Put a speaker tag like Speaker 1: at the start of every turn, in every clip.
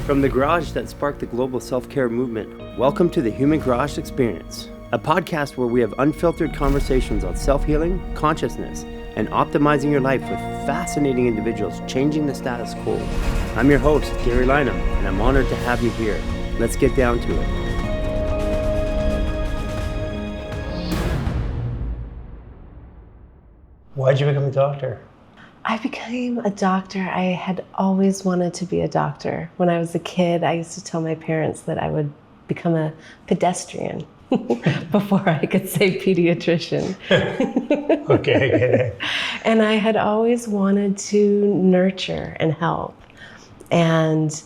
Speaker 1: From the garage that sparked the global self-care movement, welcome to the Human Garage Experience, a podcast where we have unfiltered conversations on self-healing, consciousness, and optimizing your life with fascinating individuals changing the status quo. I'm your host, Garry Lineham, and I'm honored to have you here. Let's get down to it. Why'd you become a doctor?
Speaker 2: I became a doctor. I had always wanted to be a doctor. When I was a kid, I used to tell my parents that I would become a pedestrian before I could say pediatrician.
Speaker 1: Okay, I get it.
Speaker 2: And I had always wanted to nurture and help. And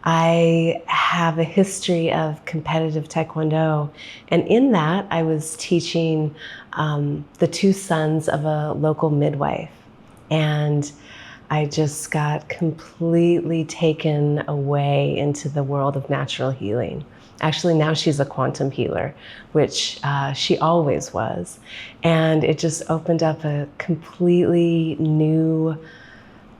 Speaker 2: I have a history of competitive Taekwondo. And in that, I was teaching the two sons of a local midwife. And I just got completely taken away into the world of natural healing. Actually, now she's a quantum healer, which she always was. And it just opened up a completely new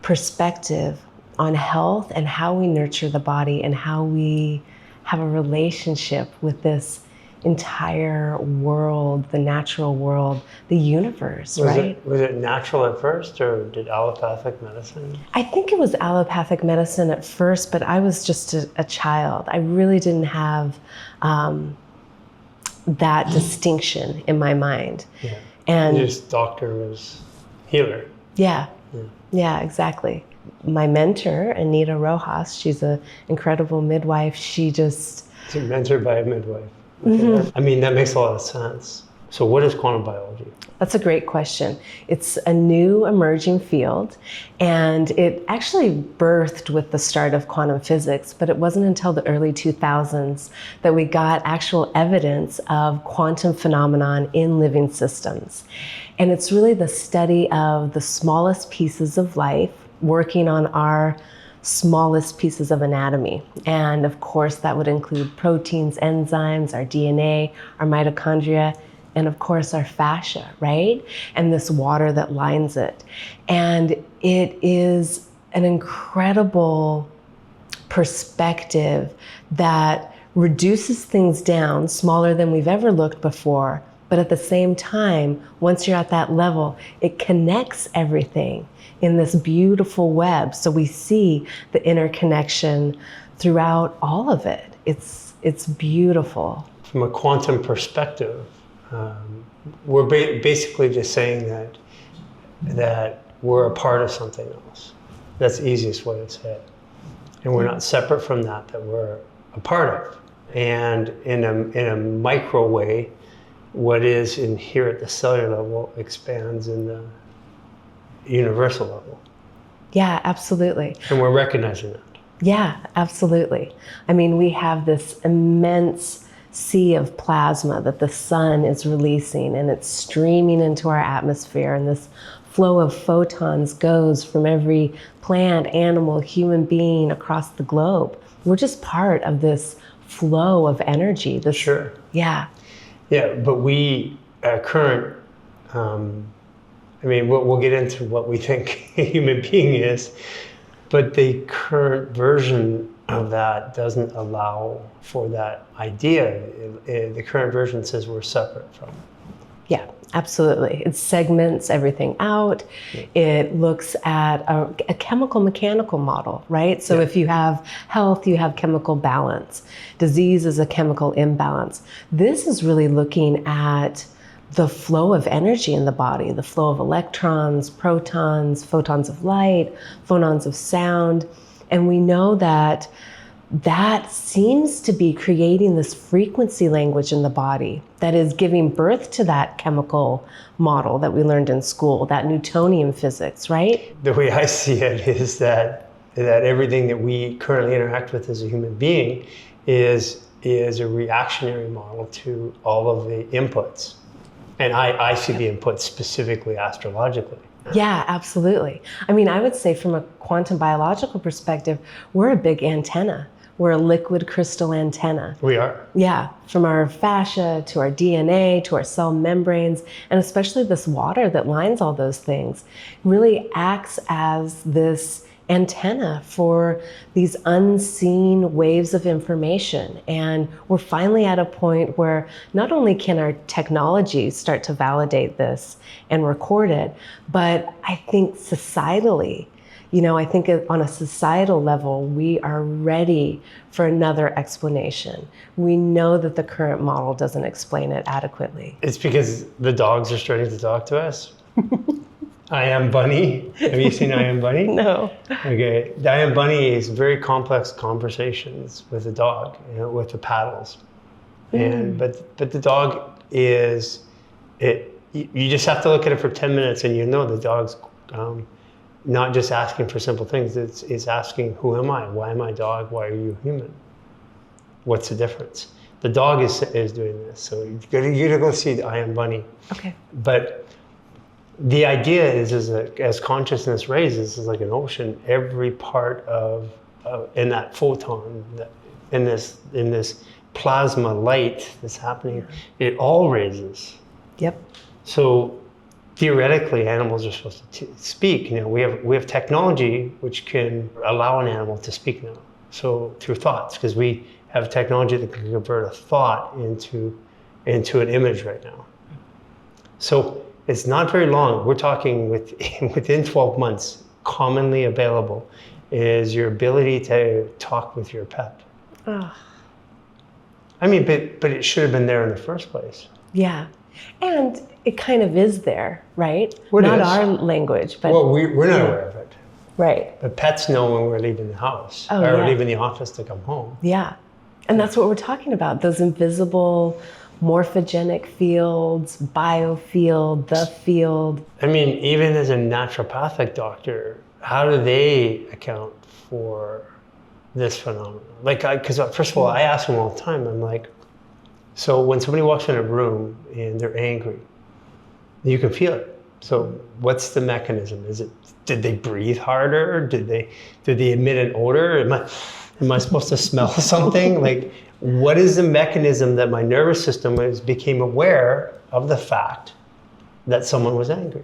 Speaker 2: perspective on health and how we nurture the body and how we have a relationship with this entire world, the natural world, the universe, right?
Speaker 1: Was it natural at first, or did allopathic medicine?
Speaker 2: I think it was allopathic medicine at first, but I was just a child. I really didn't have that distinction in my mind.
Speaker 1: Yeah.
Speaker 2: And
Speaker 1: just doctor was healer.
Speaker 2: Yeah, exactly. My mentor, Anita Rojas, she's an incredible midwife. She's
Speaker 1: mentored by a midwife.
Speaker 2: Mm-hmm.
Speaker 1: I mean, that makes a lot of sense. So what is quantum biology?
Speaker 2: That's a great question. It's a new emerging field, and it actually birthed with the start of quantum physics, but it wasn't until the early 2000s that we got actual evidence of quantum phenomenon in living systems. And it's really the study of the smallest pieces of life working on our smallest pieces of anatomy. And of course, that would include proteins, enzymes, our DNA, our mitochondria, and of course, our fascia, right? And this water that lines it. And it is an incredible perspective that reduces things down smaller than we've ever looked before. But at the same time, once you're at that level, it connects everything in this beautiful web. So we see the interconnection throughout all of it. It's beautiful.
Speaker 3: From a quantum perspective, we're basically just saying that we're a part of something else. That's the easiest way to say it. And we're not separate from that we're a part of. And in a micro way, what is in here at the cellular level expands in the universal level.
Speaker 2: Yeah, absolutely.
Speaker 3: And we're recognizing that.
Speaker 2: Yeah, absolutely. I mean, we have this immense sea of plasma that the sun is releasing, and it's streaming into our atmosphere, and this flow of photons goes from every plant, animal, human being across the globe. We're just part of this flow of energy.
Speaker 3: Sure.
Speaker 2: Yeah.
Speaker 3: Yeah, but we, current, we'll get into what we think a human being is, but the current version of that doesn't allow for that idea. The current version says we're separate from it.
Speaker 2: Yeah, absolutely. It segments everything out. It looks at a chemical mechanical model, right? So if you have health, you have chemical balance. Disease is a chemical imbalance. This is really looking at the flow of energy in the body, the flow of electrons, protons, photons of light, phonons of sound. And we know that seems to be creating this frequency language in the body that is giving birth to that chemical model that we learned in school, that Newtonian physics, right?
Speaker 3: The way I see it is that everything that we currently interact with as a human being is a reactionary model to all of the inputs. And I see the inputs specifically astrologically.
Speaker 2: Yeah, absolutely. I mean, I would say from a quantum biological perspective, we're a big antenna. We're a liquid crystal antenna.
Speaker 3: We are.
Speaker 2: Yeah, from our fascia to our DNA to our cell membranes, and especially this water that lines all those things, really acts as this antenna for these unseen waves of information. And we're finally at a point where not only can our technology start to validate this and record it, but I think societally, I think on a societal level, we are ready for another explanation. We know that the current model doesn't explain it adequately.
Speaker 3: It's because the dogs are starting to talk to us. I Am Bunny. Have you seen I Am Bunny?
Speaker 2: No.
Speaker 3: Okay. I Am Bunny is very complex conversations with the dog, with the paddles. And but the dog is it. You just have to look at it for 10 minutes, and the dog's not just asking for simple things. It's asking, who am I? Why am I a dog? Why are you human? What's the difference? The dog is doing this. So you gotta go see the I Am Bunny.
Speaker 2: Okay.
Speaker 3: But the idea is that as consciousness raises, it's like an ocean. Every part of in that photon, in this plasma light that's happening, it all raises.
Speaker 2: Yep.
Speaker 3: So theoretically, animals are supposed to speak. We have technology which can allow an animal to speak now. So through thoughts, because we have technology that can convert a thought into an image right now. So it's not very long. We're talking within 12 months, commonly available is your ability to talk with your pet.
Speaker 2: Oh.
Speaker 3: I mean, but it should have been there in the first place.
Speaker 2: Yeah. And it kind of is there, right?
Speaker 3: What
Speaker 2: not
Speaker 3: is?
Speaker 2: Our language, but...
Speaker 3: Well, we're not aware of it.
Speaker 2: Right.
Speaker 3: But pets know when we're leaving the house or leaving the office to come home.
Speaker 2: Yeah. And that's what we're talking about, those invisible morphogenic fields, biofield, the field.
Speaker 3: I mean, even as a naturopathic doctor, how do they account for this phenomenon? Because first of all, I ask them all the time, I'm like, so when somebody walks in a room and they're angry, you can feel it. So what's the mechanism? Did they breathe harder? Did they emit an odor? Am I supposed to smell something? What is the mechanism that my nervous system became aware of the fact that someone was angry?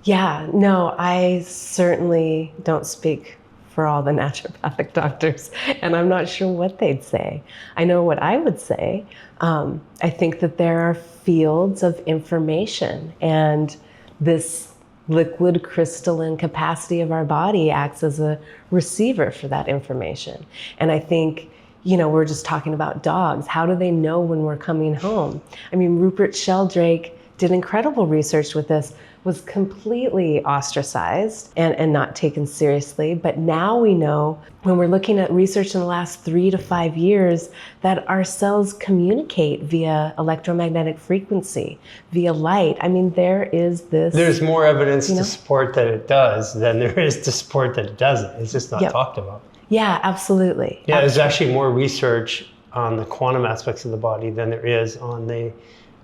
Speaker 2: Yeah, no, I certainly don't speak for all the naturopathic doctors, and I'm not sure what they'd say. I know what I would say. I think that there are fields of information, and this liquid crystalline capacity of our body acts as a receiver for that information. And I think, we're just talking about dogs. How do they know when we're coming home? I mean, Rupert Sheldrake did incredible research with this, was completely ostracized and not taken seriously. But now we know, when we're looking at research in the last 3 to 5 years, that our cells communicate via electromagnetic frequency, via light. I mean, there's
Speaker 3: more evidence to support that it does than there is to support that it doesn't. It's just not talked about.
Speaker 2: Yeah, absolutely.
Speaker 3: Yeah, there's actually more research on the quantum aspects of the body than there is on the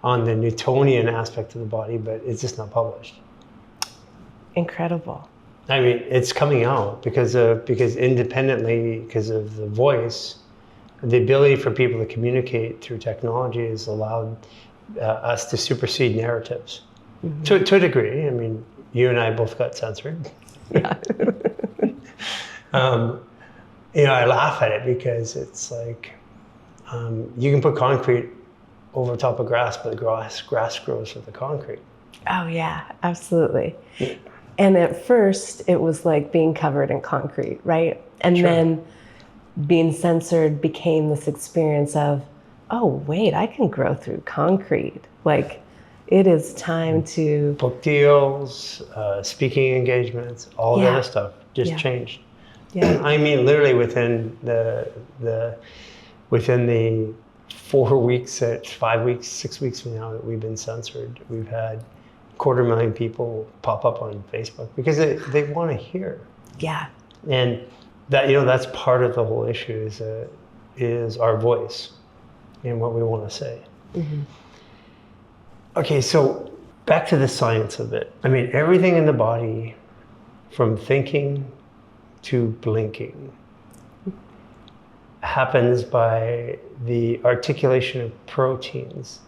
Speaker 3: Newtonian aspect of the body, but it's just not published.
Speaker 2: Incredible.
Speaker 3: I mean, it's coming out because independently, because of the voice, the ability for people to communicate through technology has allowed us to supersede narratives to a degree. I mean, you and I both got censored.
Speaker 2: Yeah.
Speaker 3: I laugh at it because it's like you can put concrete over top of grass, but the grass grows with the concrete.
Speaker 2: Oh yeah, absolutely. Yeah. And at first it was like being covered in concrete, right? And then being censored became this experience of, oh wait, I can grow through concrete. It is time to...
Speaker 3: Book deals, speaking engagements, all the other stuff just changed. Yeah. I mean, literally within the 4 weeks, 5 weeks, 6 weeks from now that we've been censored, we've had 250,000 people pop up on Facebook because they want to hear.
Speaker 2: Yeah.
Speaker 3: And that, that's part of the whole issue is our voice and what we want to say. Mm-hmm. Okay, so back to the science of it. I mean, everything in the body, from thinking to blinking, happens by the articulation of proteins.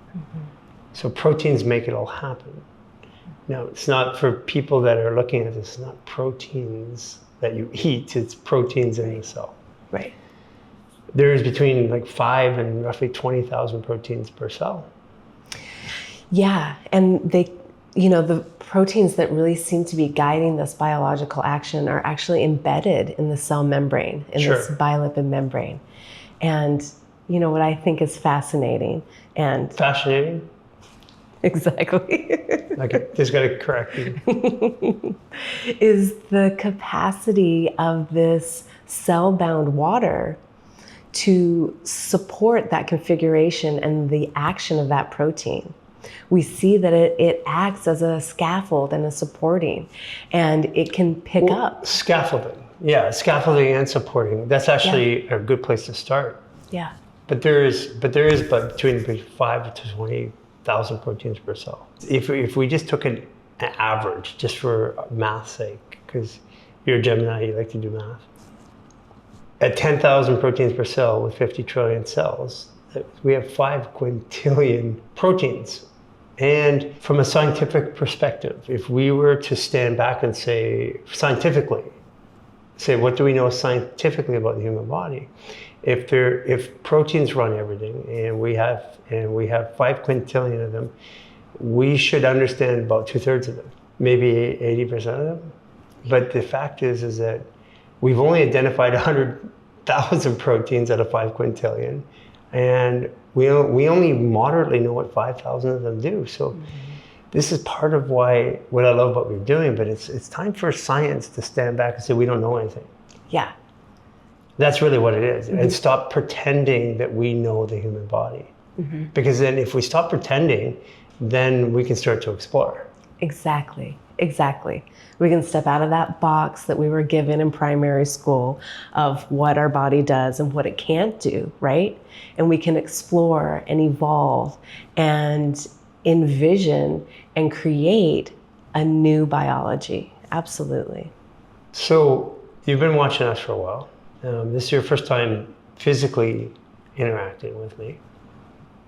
Speaker 3: Mm-hmm. So proteins make it all happen. Now, it's not for people that are looking at this, it's not proteins that you eat, it's proteins in the cell.
Speaker 2: Right.
Speaker 3: There's between like 5 and roughly 20,000 proteins per cell.
Speaker 2: Yeah, and they, the proteins that really seem to be guiding this biological action are actually embedded in the cell membrane, in this bilipid membrane. And what I think is fascinating and...
Speaker 3: Fascinating?
Speaker 2: Exactly.
Speaker 3: Okay, just got to correct you.
Speaker 2: Is the capacity of this cell-bound water to support that configuration and the action of that protein. We see that it acts as a scaffold and a supporting, and it can pick up.
Speaker 3: Scaffolding, yeah, scaffolding and supporting. That's actually a good place to start.
Speaker 2: Yeah.
Speaker 3: But there is between 5 to 20,000 proteins per cell. If we just took an average, just for math's sake, because you're a Gemini, you like to do math. At 10,000 proteins per cell with 50 trillion cells, we have 5 quintillion proteins. And from a scientific perspective, if we were to stand back and say, scientifically, what do we know scientifically about the human body? If proteins run everything, and we have 5 quintillion of them, we should understand about 2/3 of them, maybe 80% of them. But the fact is that we've only identified 100,000 proteins out of 5 quintillion, and we only moderately know what 5,000 of them do. So this is part of what I love about what we're doing, but it's time for science to stand back and say we don't know anything.
Speaker 2: Yeah.
Speaker 3: That's really what it is. And stop pretending that we know the human body. Because then if we stop pretending, then we can start to explore.
Speaker 2: Exactly. We can step out of that box that we were given in primary school of what our body does and what it can't do, right? And we can explore and evolve and envision and create a new biology. Absolutely.
Speaker 3: So you've been watching us for a while. This is your first time physically interacting with me.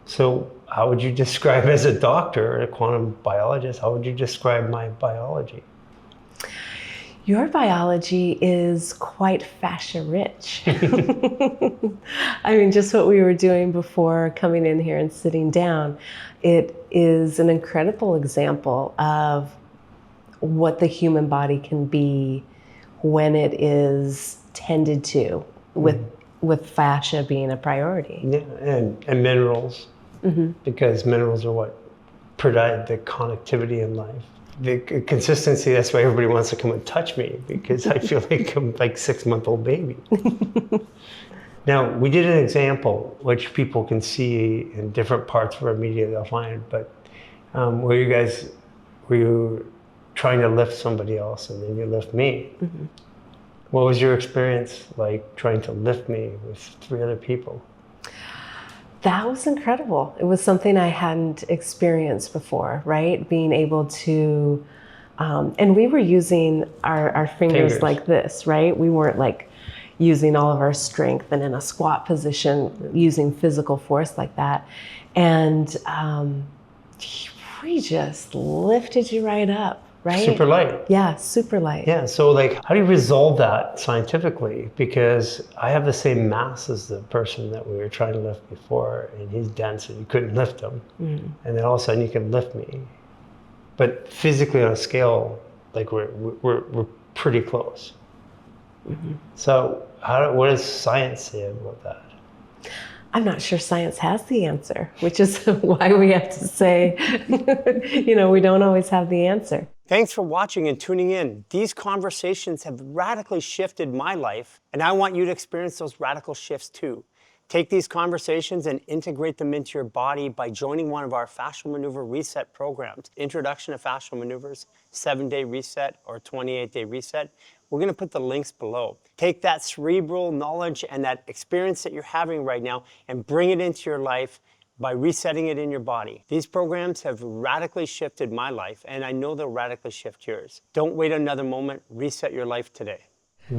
Speaker 3: So how would you describe, as a doctor, a quantum biologist, how would you describe my biology?
Speaker 2: Your biology is quite fascia rich. I mean, just what we were doing before coming in here and sitting down, it is an incredible example of what the human body can be when it is tended to, with fascia being a priority.
Speaker 3: Yeah, and minerals, because minerals are what provide the connectivity in life. The consistency, that's why everybody wants to come and touch me, because I feel like I'm like 6-month-old baby. Now, we did an example, which people can see in different parts of our media they'll find, but where you trying to lift somebody else and then you lift me. What was your experience like trying to lift me with 3 other people?
Speaker 2: That was incredible. It was something I hadn't experienced before, right? Being able to, and we were using our fingers like this, right? We weren't like using all of our strength and in a squat position, using physical force like that. And we just lifted you right up. Right?
Speaker 3: Super light.
Speaker 2: Yeah, super light.
Speaker 3: Yeah, so like, how do you resolve that scientifically? Because I have the same mass as the person that we were trying to lift before, and he's dense and you couldn't lift him. And then all of a sudden you can lift me. But physically on a scale, like we're pretty close. So what does science say about that?
Speaker 2: I'm not sure science has the answer, which is why we have to say, we don't always have the answer.
Speaker 1: Thanks for watching and tuning in. These conversations have radically shifted my life, and I want you to experience those radical shifts too. Take these conversations and integrate them into your body by joining one of our fascial maneuver reset programs. Introduction to fascial maneuvers, 7-day reset or 28-day reset. We're going to put the links below. Take that cerebral knowledge and that experience that you're having right now and bring it into your life by resetting it in your body. These programs have radically shifted my life, and I know they'll radically shift yours. Don't wait another moment. Reset your life today.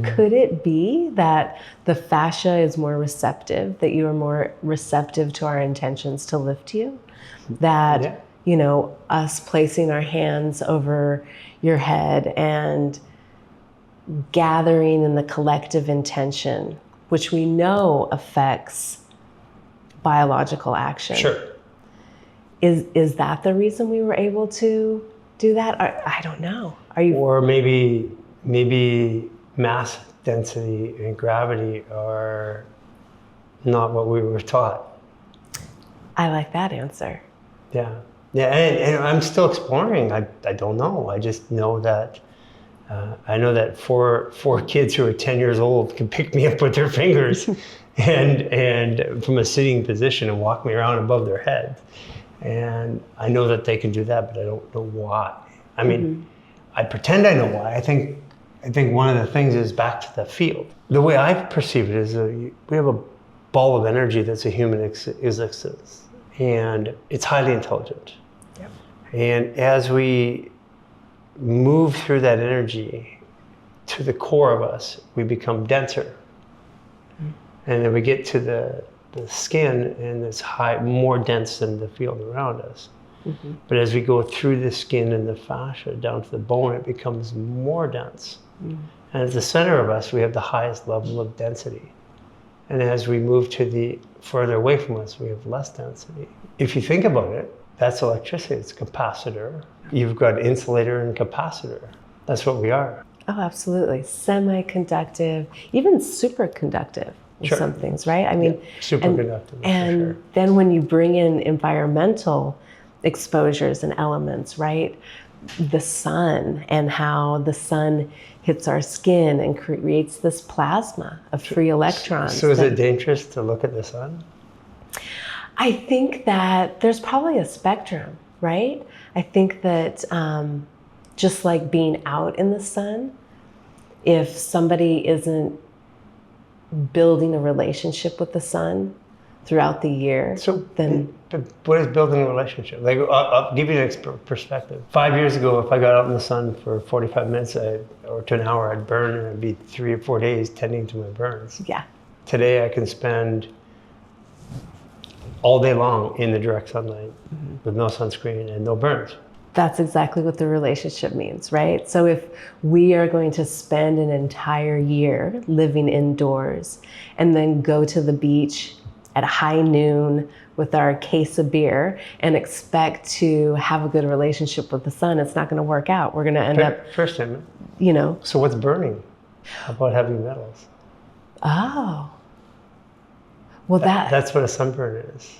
Speaker 2: Could it be that the fascia is more receptive, that you are more receptive to our intentions to lift you? That us placing our hands over your head and gathering in the collective intention, which we know affects biological action.
Speaker 3: Sure.
Speaker 2: Is that the reason we were able to do that? I don't know. Are you?
Speaker 3: Or maybe mass density and gravity are not what we were taught.
Speaker 2: I like that answer.
Speaker 3: Yeah, and I'm still exploring. I don't know. I just know that I know that four kids who are 10 years old can pick me up with their fingers and from a sitting position and walk me around above their heads. And I know that they can do that, but I don't know why. I mean, I pretend I know why. I think one of the things is back to the field. The way I perceive it is we have a ball of energy that's a human existence, and it's highly intelligent.
Speaker 2: Yep.
Speaker 3: And as we move through that energy to the core of us, we become denser. And then we get to the skin, and it's more dense than the field around us. But as we go through the skin and the fascia down to the bone, it becomes more dense. And at the center of us, we have the highest level of density. And as we move to the further away from us, we have less density. If you think about it, that's electricity. It's a capacitor. You've got insulator and capacitor. That's what we are.
Speaker 2: Oh, absolutely. Semiconductive, even superconductive with
Speaker 3: Sure.
Speaker 2: some things, right? I mean,
Speaker 3: Yeah, superconductive.
Speaker 2: and
Speaker 3: for sure.
Speaker 2: then when you bring in environmental exposures and elements, right? The sun and how the sun hits our skin and creates this plasma of free electrons.
Speaker 3: So is it dangerous to look at the sun?
Speaker 2: I think that there's probably a spectrum, right? I think that just like being out in the sun, if somebody isn't building a relationship with the sun throughout the year, then...
Speaker 3: But what is building a relationship? Like, I'll give you an perspective. 5 years ago, if I got out in the sun for 45 minutes or to an hour, I'd burn, and I'd be 3 or 4 days tending to my burns.
Speaker 2: Yeah.
Speaker 3: Today, I can spend all day long in the direct sunlight with no sunscreen and no burns.
Speaker 2: That's exactly what the relationship means, right? So if we are going to spend an entire year living indoors and then go to the beach at high noon with our case of beer and expect to have a good relationship with the sun, it's not going to work out. We're going to end up,
Speaker 3: First time.
Speaker 2: So
Speaker 3: what's burning? How about heavy metals?
Speaker 2: Oh. Well,
Speaker 3: that's what a sunburn is.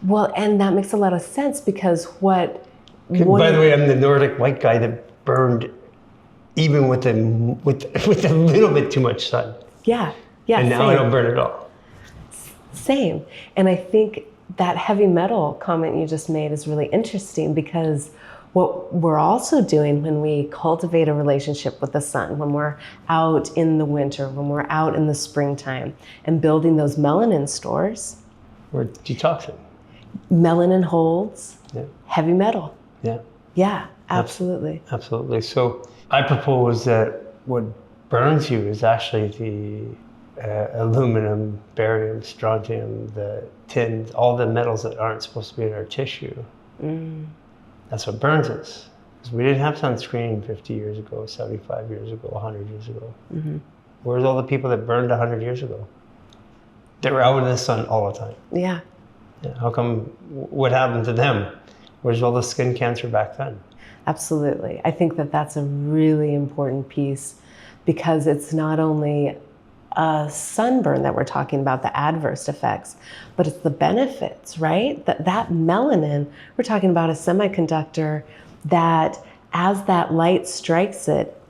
Speaker 2: Well, and that makes a lot of sense because
Speaker 3: By the way, I'm the Nordic white guy that burned even with a little bit too much sun.
Speaker 2: Yeah.
Speaker 3: And now
Speaker 2: same.
Speaker 3: I don't burn at all.
Speaker 2: Same. And I think that heavy metal comment you just made is really interesting because what we're also doing when we cultivate a relationship with the sun, when we're out in the winter, when we're out in the springtime and building those melanin stores.
Speaker 3: We're detoxing.
Speaker 2: Melanin holds heavy metal.
Speaker 3: Yeah.
Speaker 2: Yeah, absolutely.
Speaker 3: Absolutely. So I propose that what burns you is actually the aluminum, barium, strontium, the tin, all the metals that aren't supposed to be in our tissue. That's what burns us. Because we didn't have sunscreen 50 years ago, 75 years ago, 100 years ago. Where's all the people that burned 100 years ago? They were out in the sun all the time.
Speaker 2: Yeah.
Speaker 3: How come, what happened to them? Where's all the skin cancer back then?
Speaker 2: Absolutely. I think that that's a really important piece because it's not only a sunburn that we're talking about, the adverse effects, but it's the benefits, right? That melanin, we're talking about a semiconductor that as that light strikes it,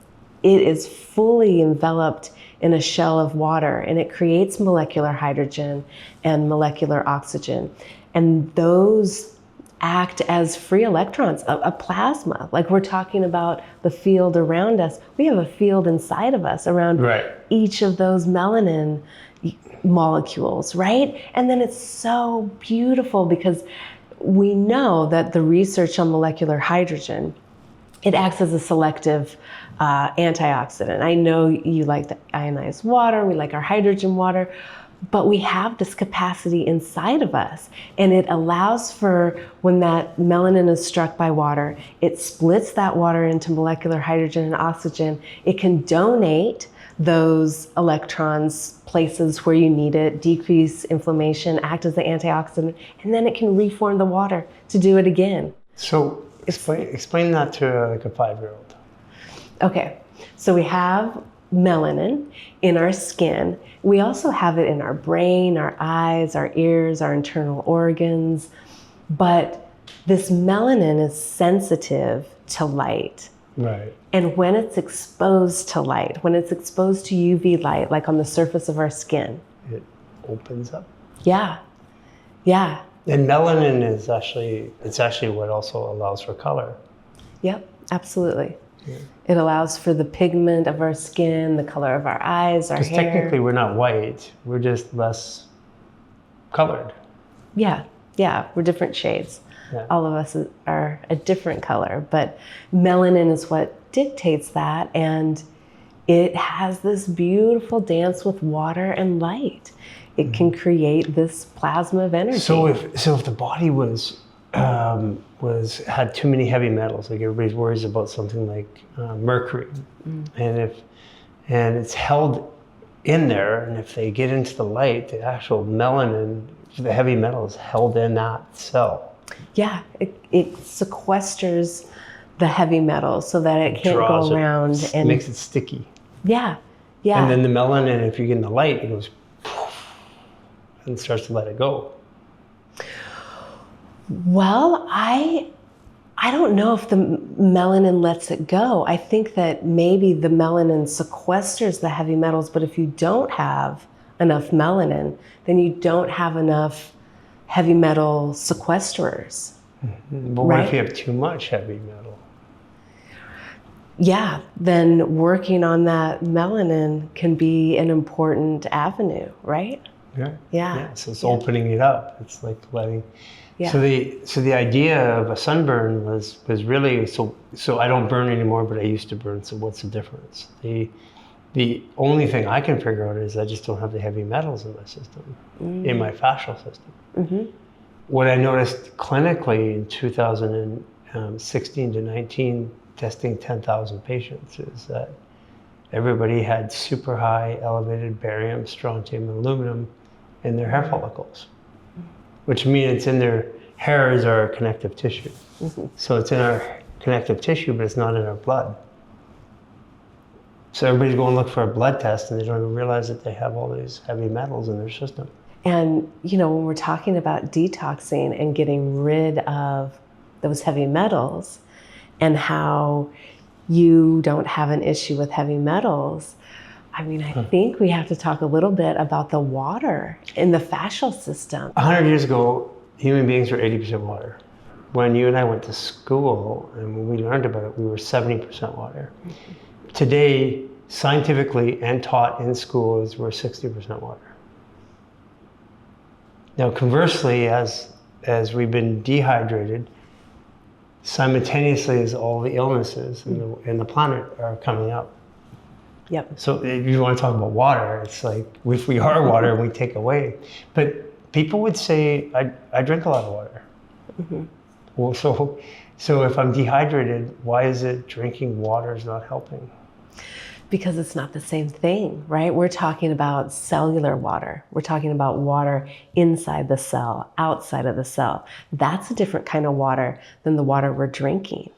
Speaker 2: it is fully enveloped in a shell of water and it creates molecular hydrogen and molecular oxygen. And those act as free electrons, a plasma. Like we're talking about the field around us. We have a field inside of us around each of those melanin molecules, right? And then it's so beautiful because we know that the research on molecular hydrogen, it acts as a selective antioxidant. I know you like the ionized water, we like our hydrogen water, But we have this capacity inside of us, and it allows for, when that melanin is struck by water, it splits that water into molecular hydrogen and oxygen. It can donate those electrons places where you need it, decrease inflammation, act as the antioxidant, and then it can reform the water to do it again.
Speaker 3: So explain that to like a 5-year-old.
Speaker 2: Okay, so we have melanin in our skin. We also have it in our brain, our eyes, our ears, our internal organs. But this melanin is sensitive to light.
Speaker 3: Right.
Speaker 2: And when it's exposed to light, when it's exposed to UV light, like on the surface of our skin,
Speaker 3: It opens up.
Speaker 2: yeah, yeah,
Speaker 3: And melanin is actually what also allows for color.
Speaker 2: yep, absolutely.
Speaker 3: Yeah.
Speaker 2: It allows for the pigment of our skin, the color of our eyes, our
Speaker 3: Because
Speaker 2: hair.
Speaker 3: technically we're not white, we're just less colored.
Speaker 2: Yeah, we're different shades.
Speaker 3: Yeah.
Speaker 2: All of us are a different color, but melanin is what dictates that, and it has this beautiful dance with water and light. It can create this plasma of energy.
Speaker 3: So if the body had too many heavy metals, like everybody worries about something like mercury, and it's held in there, and if they get into the light, the actual melanin, the heavy metal is held in that cell.
Speaker 2: Yeah, it sequesters the heavy metals so that it can't
Speaker 3: Draws
Speaker 2: go
Speaker 3: it,
Speaker 2: around and
Speaker 3: makes it sticky.
Speaker 2: yeah.
Speaker 3: And then the melanin, if you get in the light, it goes poof, and starts to let it go.
Speaker 2: Well, I don't know if the melanin lets it go. I think that maybe the melanin sequesters the heavy metals, but if you don't have enough melanin, then you don't have enough heavy metal sequesterers.
Speaker 3: But what if you have too much heavy metal?
Speaker 2: Yeah, then working on that melanin can be an important avenue, right? Yeah.
Speaker 3: So it's opening it up. It's like letting.
Speaker 2: Yeah.
Speaker 3: So the idea of a sunburn was really so I don't burn anymore, but I used to burn. So what's the difference? The only thing I can figure out is I just don't have the heavy metals in my system, in my fascial system.
Speaker 2: Mm-hmm.
Speaker 3: What I noticed clinically in 2016 to 19, testing 10,000 patients, is that everybody had super high elevated barium, strontium, and aluminum in their hair follicles, which means it's in their hair is our connective tissue.
Speaker 2: Mm-hmm.
Speaker 3: So it's in our connective tissue, but it's not in our blood. So everybody's going to look for a blood test, and they don't even realize that they have all these heavy metals in their system.
Speaker 2: And, when we're talking about detoxing and getting rid of those heavy metals and how you don't have an issue with heavy metals, I think we have to talk a little bit about the water in the fascial system. 100
Speaker 3: years ago, human beings were 80% water. When you and I went to school and when we learned about it, we were 70% water. Mm-hmm. Today, scientifically and taught in schools, we're 60% water. Now, conversely, as we've been dehydrated, simultaneously as all the illnesses in the planet are coming up.
Speaker 2: Yep.
Speaker 3: So if you want to talk about water, it's like if we are water and we take away. But people would say, I drink a lot of water. Mm-hmm. Well, so if I'm dehydrated, why is it drinking water is not helping?
Speaker 2: Because it's not the same thing, right? We're talking about cellular water. We're talking about water inside the cell, outside of the cell. That's a different kind of water than the water we're drinking.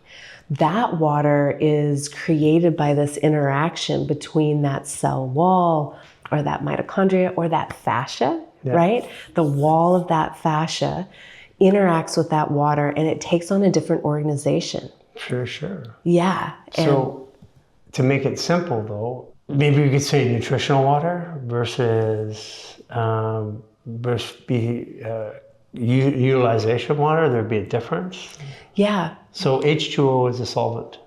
Speaker 2: That water is created by this interaction between that cell wall or that mitochondria or that fascia, right? The wall of that fascia interacts with that water and it takes on a different organization.
Speaker 3: Sure.
Speaker 2: Yeah.
Speaker 3: So to make it simple though, maybe we could say nutritional water versus utilization water, there'd be a difference.
Speaker 2: Yeah.
Speaker 3: So H2O is a solvent.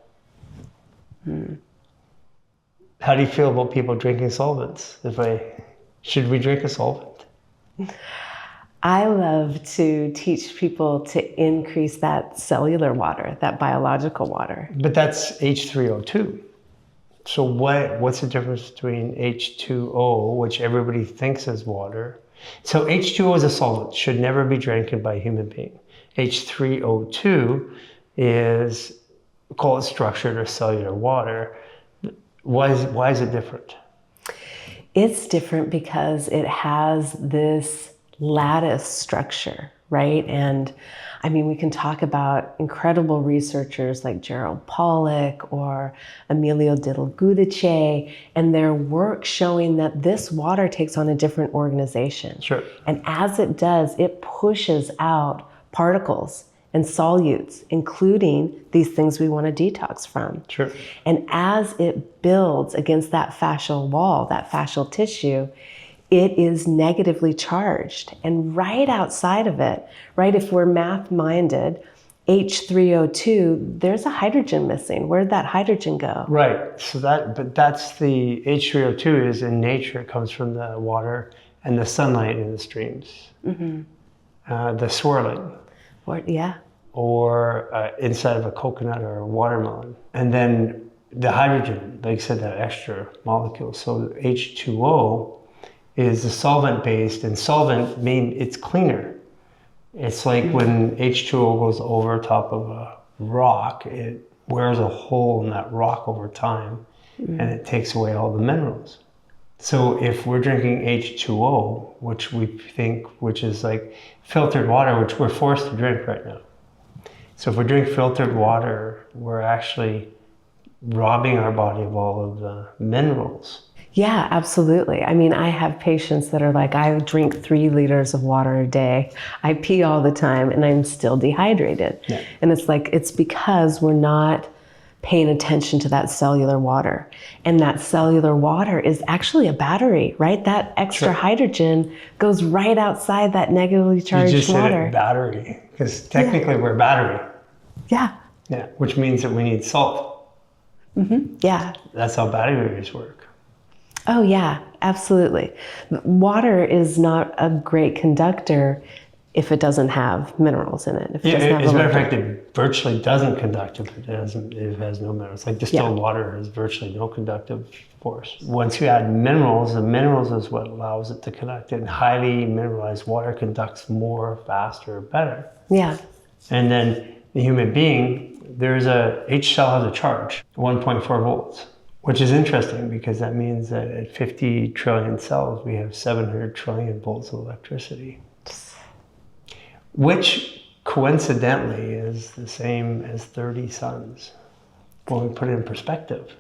Speaker 3: How do you feel about people drinking solvents? Should we drink a solvent?
Speaker 2: I love to teach people to increase that cellular water, that biological water.
Speaker 3: But that's H3O2. So what's the difference between H2O, which everybody thinks is water? So H2O is a solvent, should never be drank by a human being. H3O2 is, call it structured or cellular water. Why is it different?
Speaker 2: It's different because it has this lattice structure, right? And I mean, we can talk about incredible researchers like Gerald Pollack or Emilio Del Giudice and their work showing that this water takes on a different organization.
Speaker 3: Sure.
Speaker 2: And as it does, it pushes out particles and solutes, including these things we want to detox from.
Speaker 3: Sure.
Speaker 2: And as it builds against that fascial wall, that fascial tissue, it is negatively charged. And right outside of it, right, if we're math-minded, H3O2, there's a hydrogen missing. Where'd that hydrogen go?
Speaker 3: Right. So that's the H3O2 is in nature. It comes from the water and the sunlight in the streams. Mm-hmm. The swirling.
Speaker 2: Yeah.
Speaker 3: Or inside of a coconut or a watermelon. And then the hydrogen, like I said, that extra molecule. So H2O is a solvent-based, and solvent means it's cleaner. It's like when H2O goes over top of a rock, it wears a hole in that rock over time, and it takes away all the minerals. So if we're drinking H2O, which is like filtered water, which we're forced to drink right now. So if we drink filtered water, we're actually robbing our body of all of the minerals.
Speaker 2: Yeah, absolutely. I mean, I have patients that are like, I drink 3 liters of water a day. I pee all the time and I'm still dehydrated. Yeah. And it's like, it's because we're not paying attention to that cellular water. And that cellular water is actually a battery, right? That extra hydrogen goes right outside that negatively charged water.
Speaker 3: You just said it, battery, because technically we're a battery.
Speaker 2: Yeah.
Speaker 3: Yeah, which means that we need salt.
Speaker 2: Mm-hmm. Yeah.
Speaker 3: That's how batteries work.
Speaker 2: Oh yeah, absolutely. Water is not a great conductor if it doesn't have minerals in it.
Speaker 3: As a matter of fact, it virtually doesn't conduct if it has no minerals. Like distilled water has virtually no conductive force. Once you add minerals, the minerals is what allows it to conduct. And highly mineralized water conducts more, faster, better.
Speaker 2: Yeah.
Speaker 3: And then the human being, each cell has a charge, 1.4 volts. Which is interesting because that means that at 50 trillion cells, we have 700 trillion volts of electricity. Which coincidentally is the same as 30 suns when we put it in perspective.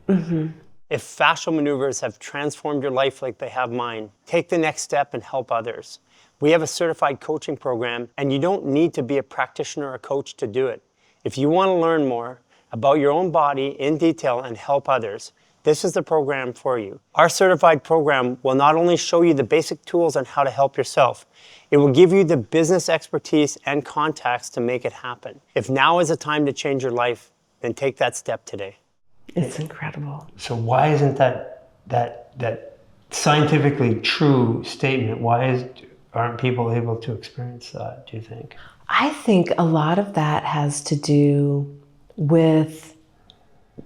Speaker 1: Mm-hmm. If fascial maneuvers have transformed your life like they have mine, take the next step and help others. We have a certified coaching program, and you don't need to be a practitioner or a coach to do it. If you want to learn more about your own body in detail and help others, this is the program for you. Our certified program will not only show you the basic tools on how to help yourself, it will give you the business expertise and contacts to make it happen. If now is the time to change your life, then take that step today.
Speaker 2: It's incredible.
Speaker 3: So why isn't that scientifically true statement, aren't people able to experience that, do you think?
Speaker 2: I think a lot of that has to do with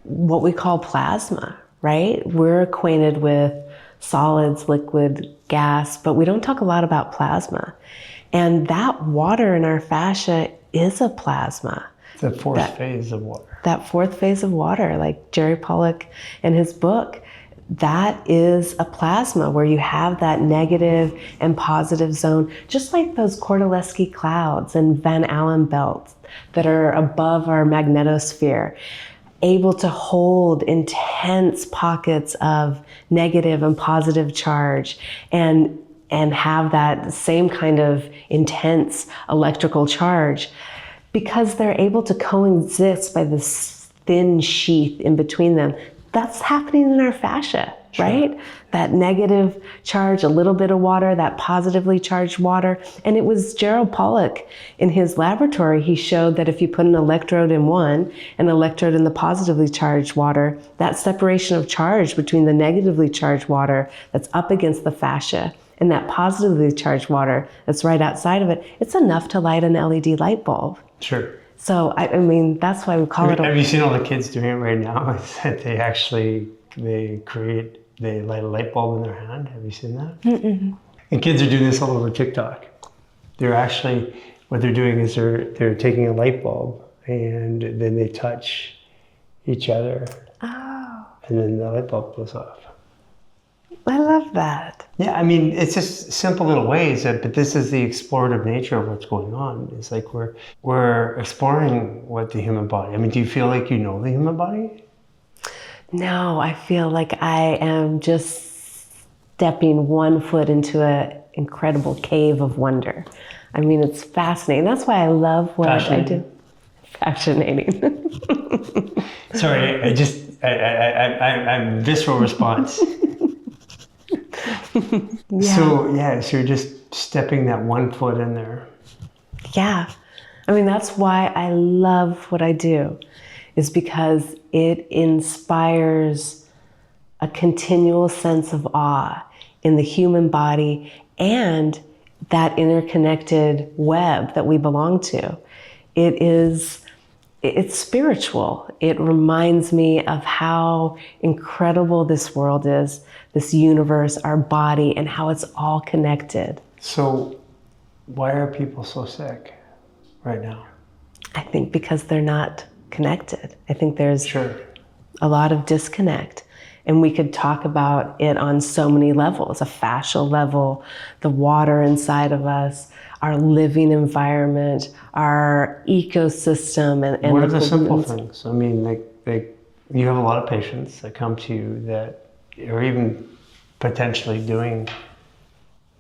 Speaker 2: what we call plasma, right? We're acquainted with solids, liquid, gas, but we don't talk a lot about plasma. And that water in our fascia is a plasma.
Speaker 3: It's the fourth phase of water.
Speaker 2: That fourth phase of water, like Gerry Pollack in his book, that is a plasma where you have that negative and positive zone, just like those Kordylewski clouds and Van Allen belts that are above our magnetosphere, able to hold intense pockets of negative and positive charge and have that same kind of intense electrical charge because they're able to coexist by this thin sheath in between them. That's happening in our fascia, right? Sure. That negative charge, a little bit of water, that positively charged water. And it was Gerald Pollack in his laboratory, he showed that if you put an electrode in one, an electrode in the positively charged water, that separation of charge between the negatively charged water that's up against the fascia and that positively charged water that's right outside of it, it's enough to light an LED light bulb.
Speaker 3: Sure.
Speaker 2: So, I mean, that's why we call it
Speaker 3: Have you seen all the kids doing it right now? That they light a light bulb in their hand. Have you seen that?
Speaker 2: Mm-mm.
Speaker 3: And kids are doing this all over TikTok. They're actually, what they're doing is they're taking a light bulb and then they touch each other.
Speaker 2: Oh,
Speaker 3: And then the light bulb goes off.
Speaker 2: I love that.
Speaker 3: Yeah, I mean, it's just simple little ways, but this is the explorative nature of what's going on. It's like we're exploring what the human body. I mean, do you feel like you know the human body?
Speaker 2: No, I feel like I am just stepping one foot into an incredible cave of wonder. I mean, it's fascinating. That's why I love what I do. Fascinating.
Speaker 3: Sorry, I'm visceral response.
Speaker 2: Yeah.
Speaker 3: So you're just stepping that one foot in there.
Speaker 2: Yeah. I mean, that's why I love what I do, is because it inspires a continual sense of awe in the human body and that interconnected web that we belong to. It's spiritual. It reminds me of how incredible this world is, this universe, our body, and how it's all connected.
Speaker 3: So why are people so sick right now?
Speaker 2: I think because they're not connected. I think there's
Speaker 3: Sure.
Speaker 2: a lot of disconnect. And we could talk about it on so many levels, a fascial level, the water inside of us, our living environment, our ecosystem. And
Speaker 3: what are the simple things? I mean, like you have a lot of patients that come to you that are even potentially doing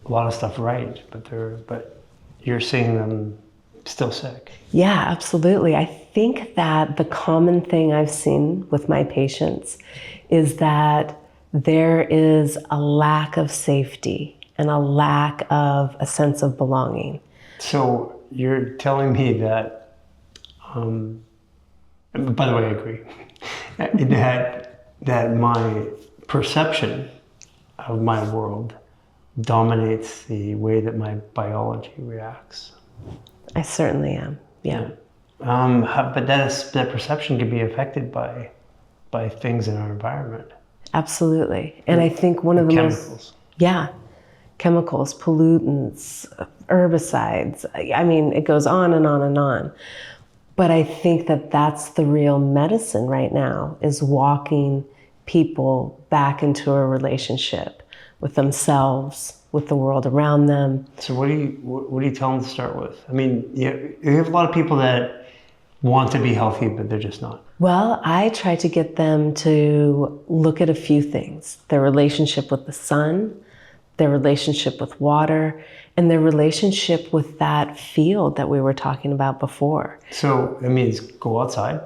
Speaker 3: a lot of stuff right, but you're seeing them still sick.
Speaker 2: Yeah, absolutely. I think that the common thing I've seen with my patients is that there is a lack of safety and a lack of a sense of belonging.
Speaker 3: So you're telling me that, by the way, I agree, that my perception of my world dominates the way that my biology reacts.
Speaker 2: I certainly am, yeah.
Speaker 3: But that perception can be affected by things in our environment.
Speaker 2: Absolutely. And I think one of the
Speaker 3: chemicals.
Speaker 2: Chemicals, pollutants, herbicides. I mean, it goes on and on and on. But I think that that's the real medicine right now, is walking people back into a relationship with themselves, with the world around them.
Speaker 3: So what do you tell them to start with? I mean, you have a lot of people that want to be healthy, but they're just not.
Speaker 2: Well, I try to get them to look at a few things: their relationship with the sun, their relationship with water, and their relationship with that field that we were talking about before.
Speaker 3: So it means go outside,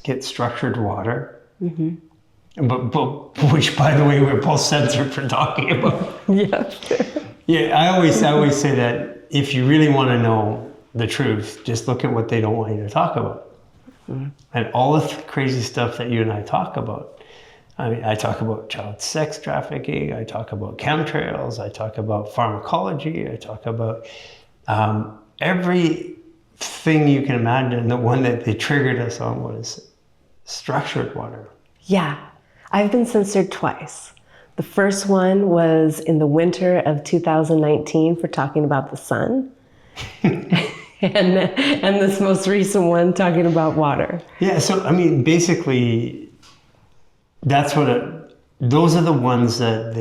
Speaker 3: get structured water, but which, by the way, we're both censored for talking about. Yeah, I always say that if you really want to know the truth, just look at what they don't want you to talk about. And all the crazy stuff that you and I talk about. I mean, I talk about child sex trafficking, I talk about chemtrails, I talk about pharmacology, I talk about everything you can imagine. The one that they triggered us on was structured water. Yeah.
Speaker 2: I've been censored twice. The first one was in the winter of 2019 for talking about the sun. and this most recent one talking about water.
Speaker 3: Yeah, so I mean, basically, those are the ones that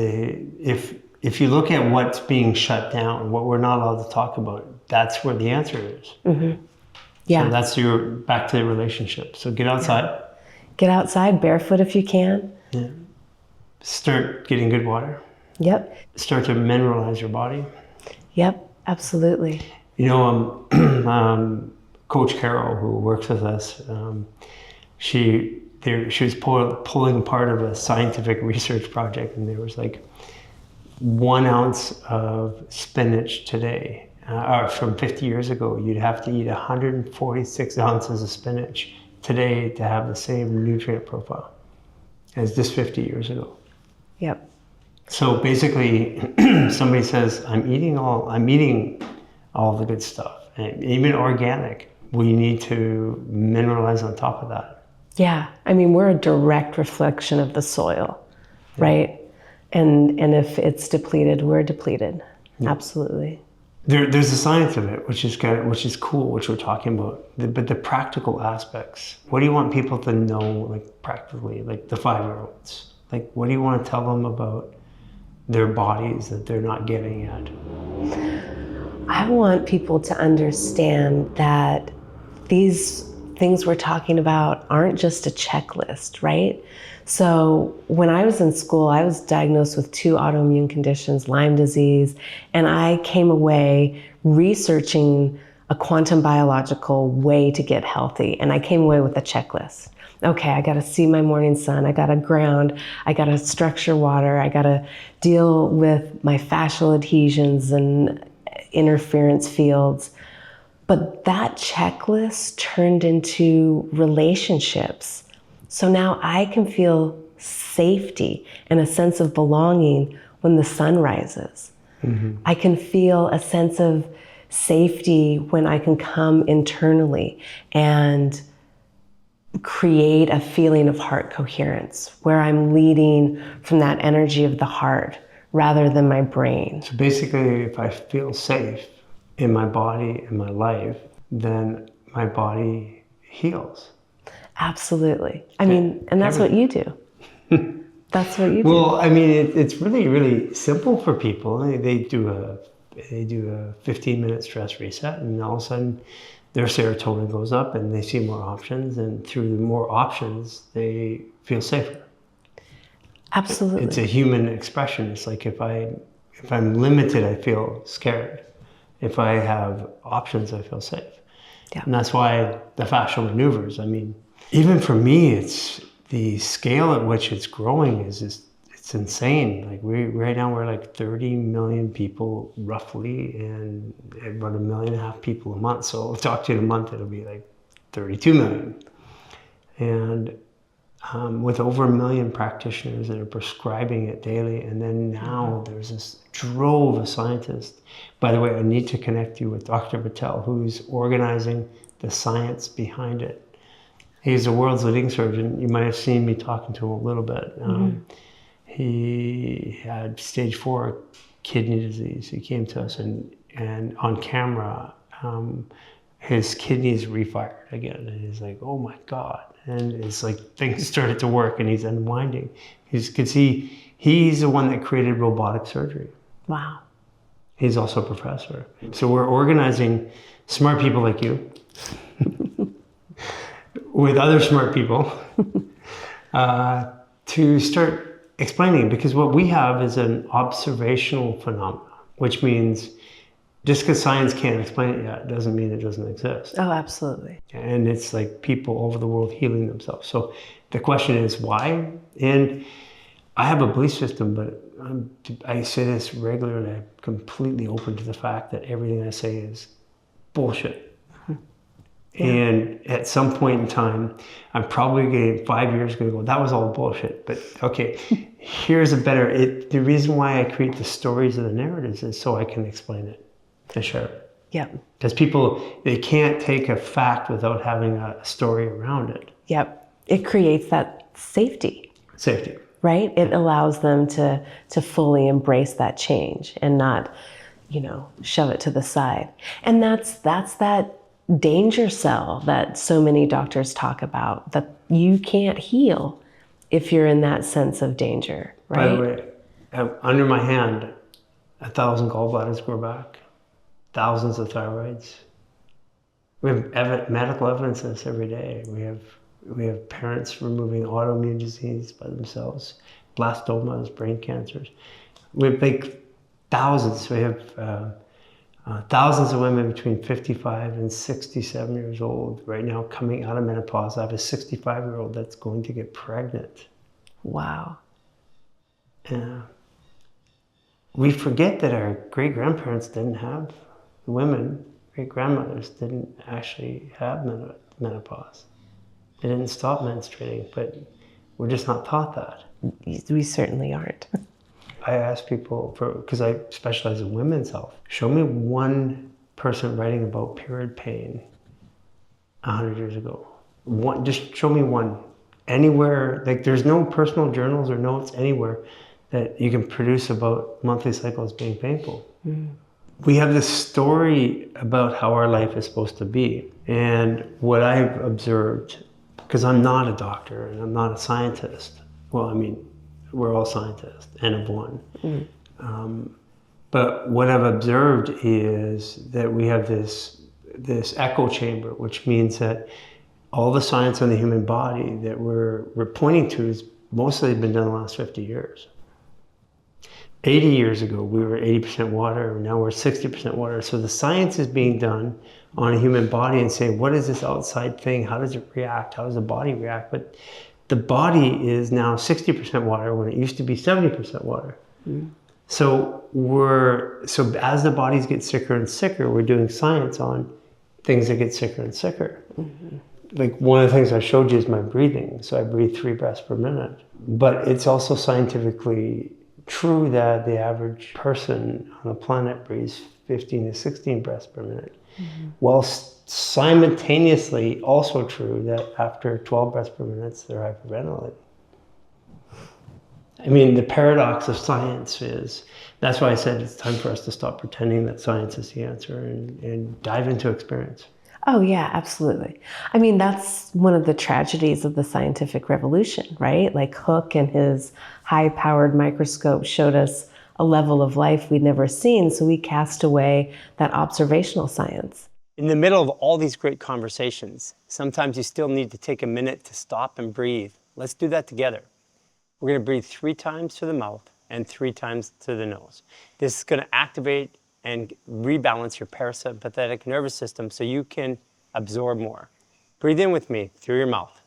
Speaker 3: if you look at what's being shut down, what we're not allowed to talk about, that's where the answer is.
Speaker 2: Yeah.
Speaker 3: So that's back to the relationship. So get outside.
Speaker 2: Yeah. Get outside barefoot if you can.
Speaker 3: Yeah. Start getting good water.
Speaker 2: Yep.
Speaker 3: Start to mineralize your body.
Speaker 2: Yep, absolutely.
Speaker 3: You know, Coach Carol, who works with us, she was pulling part of a scientific research project, and there was like 1 ounce of spinach today, or from 50 years ago, you'd have to eat 146 ounces of spinach today to have the same nutrient profile as just 50 years ago.
Speaker 2: Yep.
Speaker 3: So basically, somebody says, I'm eating all the good stuff, and even organic, we need to mineralize on top of that.
Speaker 2: Yeah, I mean, we're a direct reflection of the soil, right? And if it's depleted, we're depleted. Yeah. Absolutely.
Speaker 3: There's a science of it, which is cool, which we're talking about. But the practical aspects, what do you want people to know, like practically, like the 5-year-olds? Like, what do you want to tell them about their bodies that they're not getting yet?
Speaker 2: I want people to understand that these things we're talking about aren't just a checklist, right? So when I was in school, I was diagnosed with 2 autoimmune conditions, Lyme disease, and I came away researching a quantum biological way to get healthy. And I came away with a checklist. Okay, I gotta see my morning sun, I gotta ground, I gotta structure water, I gotta deal with my fascial adhesions and interference fields. But that checklist turned into relationships. So now I can feel safety and a sense of belonging when the sun rises. Mm-hmm. I can feel a sense of safety when I can come internally and create a feeling of heart coherence, where I'm leading from that energy of the heart rather than my brain.
Speaker 3: So basically, if I feel safe in my body, in my life, then my body heals.
Speaker 2: Absolutely. I mean, and that's what you do. That's what you do.
Speaker 3: Well, I mean, it's really, really simple for people. They do a 15-minute stress reset, and all of a sudden their serotonin goes up and they see more options, and through more options, they feel safer.
Speaker 2: Absolutely.
Speaker 3: It's a human expression. It's like if I'm limited, I feel scared. If I have options, I feel safe.
Speaker 2: Yeah.
Speaker 3: And that's why the fascial maneuvers, I mean, even for me, it's the scale at which it's growing is just, it's insane. Like right now we're like 30 million people roughly, and about 1.5 million people a month. So I'll talk to you in a month, it'll be like 32 million. And with over 1 million practitioners that are prescribing it daily. And then now there's this drove of scientists. By the way, I need to connect you with Dr. Patel, who's organizing the science behind it. He's the world's leading surgeon. You might have seen me talking to him a little bit. He had stage 4 kidney disease. He came to us and on camera, his kidneys refired again. And he's like, oh my God. And it's like things started to work and he's unwinding. He's the one that created robotic surgery.
Speaker 2: Wow.
Speaker 3: He's also a professor. So we're organizing smart people like you with other smart people to start explaining, because what we have is an observational phenomenon, which means just because science can't explain it yet doesn't mean it doesn't exist.
Speaker 2: Oh, absolutely.
Speaker 3: And it's like people all over the world healing themselves. So the question is why? And I have a belief system, but I say this regularly. I'm completely open to the fact that everything I say is bullshit. Yeah. And at some point in time, I'm probably going to, 5 years going to go, that was all bullshit. But okay, here's a better, the reason why I create the stories of the narratives is so I can explain it and share it.
Speaker 2: Yep.
Speaker 3: Because people, they can't take a fact without having a story around it.
Speaker 2: Yep. It creates that safety.
Speaker 3: Safety.
Speaker 2: Right? It allows them to fully embrace that change and not, shove it to the side. And that's that danger cell that so many doctors talk about, that you can't heal if you're in that sense of danger, right?
Speaker 3: By the way, under my hand, 1,000 gallbladders grow back, thousands of thyroids. We have medical evidence of this every day. We have parents removing autoimmune disease by themselves, blastomas, brain cancers. We have thousands. We have thousands of women between 55 and 67 years old right now coming out of menopause. I have a 65-year-old that's going to get pregnant.
Speaker 2: Wow.
Speaker 3: Yeah. We forget that our great-grandparents didn't have, women, great-grandmothers didn't actually have menopause. They didn't stop menstruating, but we're just not taught that.
Speaker 2: We certainly aren't.
Speaker 3: I ask people, because I specialize in women's health, show me one person writing about period pain 100 years ago? Just show me one. Anywhere, like there's no personal journals or notes anywhere that you can produce about monthly cycles being painful. We have this story about how our life is supposed to be. And what I've observed, because I'm not a doctor and I'm not a scientist. Well, I mean, we're all scientists, N of one. But what I've observed is that we have this echo chamber, which means that all the science on the human body that we're pointing to has mostly been done in the last 50 years. 80 years ago, we were 80% water, and now we're 60% water. So the science is being done on a human body and saying, what is this outside thing? How does it react? How does the body react? But the body is now 60% water when it used to be 70% water. So as the bodies get sicker and sicker, we're doing science on things that get sicker and sicker. Like one of the things I showed you is my breathing. So I breathe 3 breaths per minute. But it's also scientifically true that the average person on the planet breathes 15 to 16 breaths per minute. While simultaneously also true that after 12 breaths per minute, they're hyperventilating. I mean, the paradox of science is, that's why I said it's time for us to stop pretending that science is the answer and dive into experience.
Speaker 2: Oh, yeah, absolutely. I mean, that's one of the tragedies of the scientific revolution, right? Like Hooke and his high-powered microscope showed us a level of life we'd never seen, so we cast away that observational science.
Speaker 1: In the middle of all these great conversations, sometimes you still need to take a minute to stop and breathe. Let's do that together. We're going to breathe 3 times through the mouth and 3 times through the nose. This is going to activate and rebalance your parasympathetic nervous system so you can absorb more. Breathe in with me through your mouth.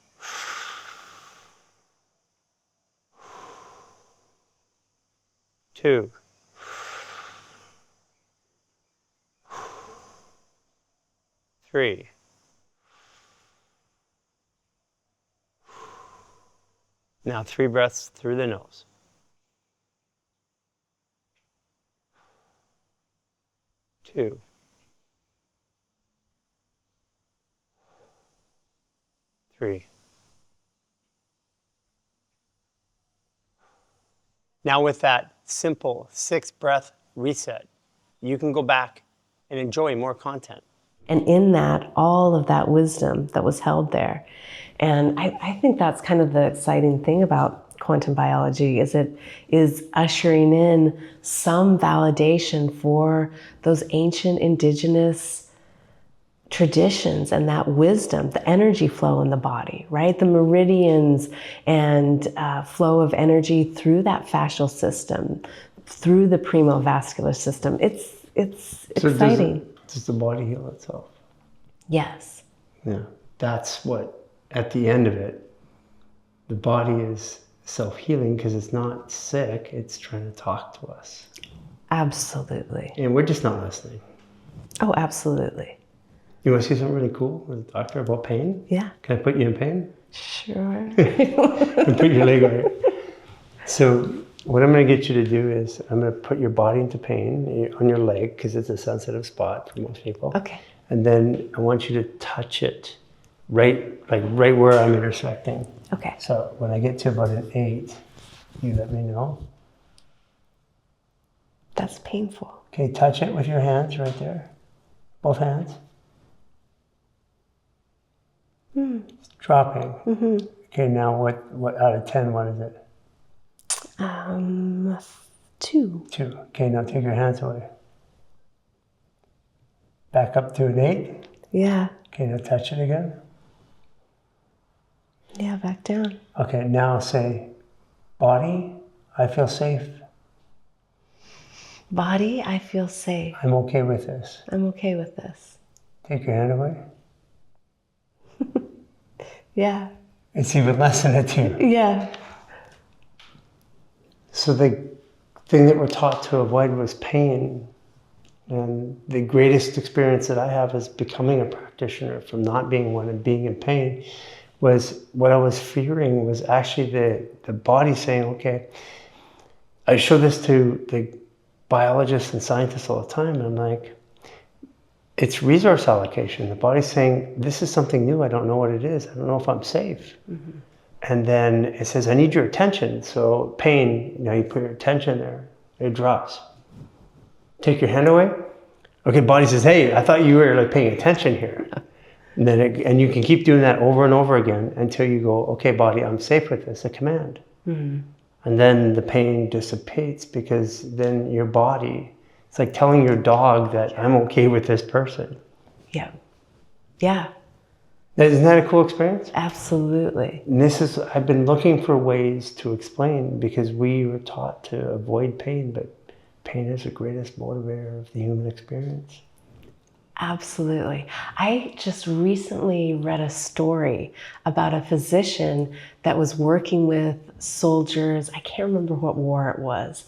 Speaker 1: 2. 3. Now 3 breaths through the nose. 2. 3. Now with that simple 6-breath reset, you can go back and enjoy more content.
Speaker 2: And in that, all of that wisdom that was held there. And I think that's kind of the exciting thing about quantum biology, is it is ushering in some validation for those ancient indigenous traditions and that wisdom, the energy flow in the body, right? The meridians and flow of energy through that fascial system, through the premovascular system. It's
Speaker 3: So
Speaker 2: exciting.
Speaker 3: Does the body heal itself?
Speaker 2: Yes.
Speaker 3: Yeah. That's what, at the end of it, the body is self-healing because it's not sick, it's trying to talk to us.
Speaker 2: Absolutely.
Speaker 3: And we're just not listening.
Speaker 2: Oh, absolutely.
Speaker 3: You want to see something really cool with a doctor about pain?
Speaker 2: Yeah.
Speaker 3: Can I put you in pain?
Speaker 2: Sure.
Speaker 3: And put your leg on it. So what I'm going to get you to do is I'm going to put your body into pain on your leg because it's a sensitive spot for most people.
Speaker 2: Okay.
Speaker 3: And then I want you to touch it right where I'm intersecting.
Speaker 2: Okay.
Speaker 3: So when I get to about an 8, you let me know.
Speaker 2: That's painful.
Speaker 3: Okay, touch it with your hands right there. Both hands. It's dropping. Okay, now what out of 10, what is it?
Speaker 2: 2.
Speaker 3: 2. Okay, now take your hands away. Back up to an 8.
Speaker 2: Yeah.
Speaker 3: Okay, now touch it again.
Speaker 2: Yeah, back down.
Speaker 3: Okay, now say, body, I feel safe.
Speaker 2: Body, I feel safe.
Speaker 3: I'm okay with this.
Speaker 2: I'm okay with this.
Speaker 3: Take your hand away.
Speaker 2: Yeah.
Speaker 3: It's even less than a 2.
Speaker 2: Yeah.
Speaker 3: So the thing that we're taught to avoid was pain. And the greatest experience that I have as becoming a practitioner from not being one and being in pain was what I was fearing was actually the body saying, okay, I show this to the biologists and scientists all the time. And I'm like, it's resource allocation. The body's saying, this is something new. I don't know what it is. I don't know if I'm safe. Mm-hmm. And then it says, I need your attention. So pain, you put your attention there, it drops. Take your hand away. Okay, body says, hey, I thought you were like paying attention here. And then and you can keep doing that over and over again until you go, okay, body, I'm safe with this, a command. Mm-hmm. And then the pain dissipates, because then your body, it's like telling your dog that I'm okay with this person.
Speaker 2: Yeah. Yeah.
Speaker 3: Isn't that a cool experience?
Speaker 2: Absolutely.
Speaker 3: And I've been looking for ways to explain, because we were taught to avoid pain, but pain is the greatest motivator of the human experience.
Speaker 2: Absolutely. I just recently read a story about a physician that was working with soldiers. I can't remember what war it was.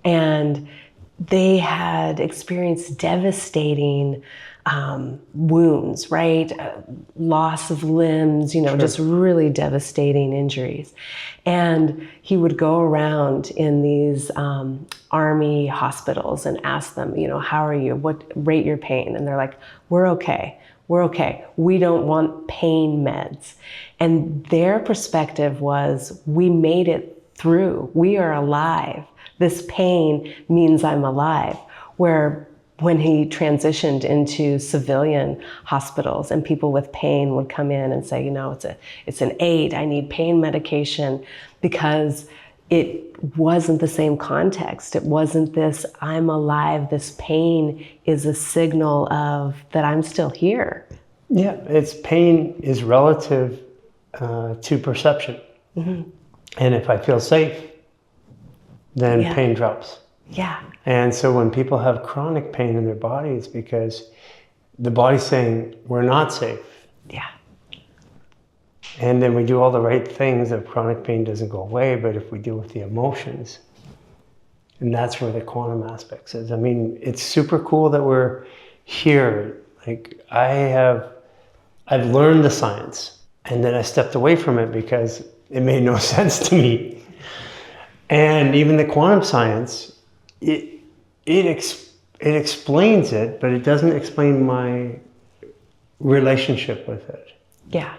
Speaker 2: And they had experienced devastating wounds, right? Loss of limbs, sure. Just really devastating injuries. And he would go around in these army hospitals and ask them, how are you? Rate your pain? And they're like, we're okay. We're okay. We don't want pain meds. And their perspective was, we made it through. We are alive. This pain means I'm alive. Where when he transitioned into civilian hospitals and people with pain would come in and say, it's an aid, I need pain medication, because it wasn't the same context. It wasn't this, I'm alive, this pain is a signal of that I'm still here.
Speaker 3: Yeah, pain is relative to perception. Mm-hmm. And if I feel safe, then pain drops.
Speaker 2: Yeah.
Speaker 3: And so when people have chronic pain in their bodies, because the body's saying, we're not safe.
Speaker 2: Yeah.
Speaker 3: And then we do all the right things, if chronic pain doesn't go away, but if we deal with the emotions, and that's where the quantum aspects is. I mean, it's super cool that we're here. Like I've learned the science, and then I stepped away from it because it made no sense to me. And even the quantum science, it explains it, but it doesn't explain my relationship with it.
Speaker 2: Yeah.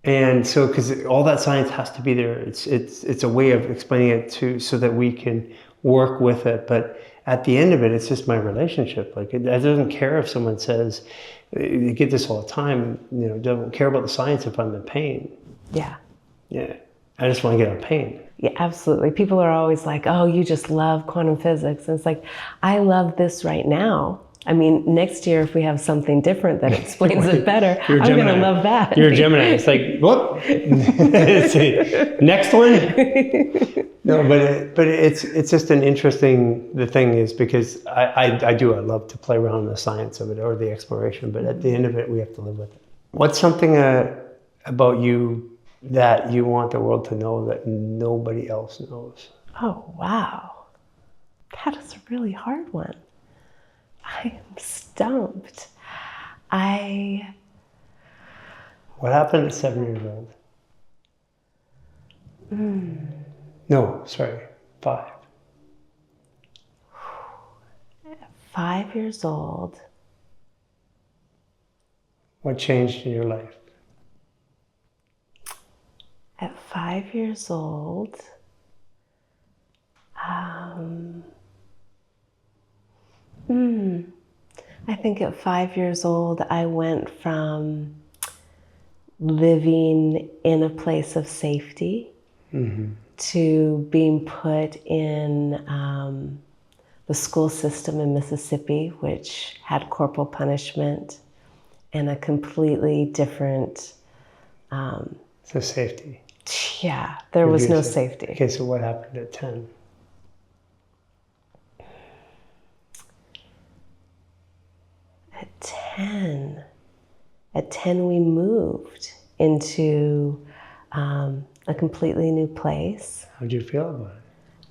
Speaker 3: And so, because all that science has to be there, it's a way of explaining it so that we can work with it. But at the end of it, it's just my relationship. Like I don't care if someone says, you get this all the time, don't care about the science if I'm in pain.
Speaker 2: Yeah.
Speaker 3: Yeah. I just want to get out of pain.
Speaker 2: Yeah, absolutely. People are always like, oh, you just love quantum physics. And it's like, I love this right now. I mean, next year, if we have something different that explains it better, I'm going to love that.
Speaker 3: You're a Gemini. It's like, what? Next one? No, but it's just an interesting, the thing is, because I love to play around the science of it or the exploration, but at the end of it, we have to live with it. What's something about you that you want the world to know that nobody else knows?
Speaker 2: Oh, wow. That is a really hard one. I am stumped.
Speaker 3: What happened at 7 years old? No, sorry, 5.
Speaker 2: At 5 years old.
Speaker 3: What changed in your life?
Speaker 2: At 5 years old, I think at 5 years old, I went from living in a place of safety to being put in the school system in Mississippi, which had corporal punishment and a completely different...
Speaker 3: So safety.
Speaker 2: Yeah, there was no safety.
Speaker 3: Okay, so what happened at 10?
Speaker 2: At 10 we moved into a completely new place.
Speaker 3: How did you feel about it?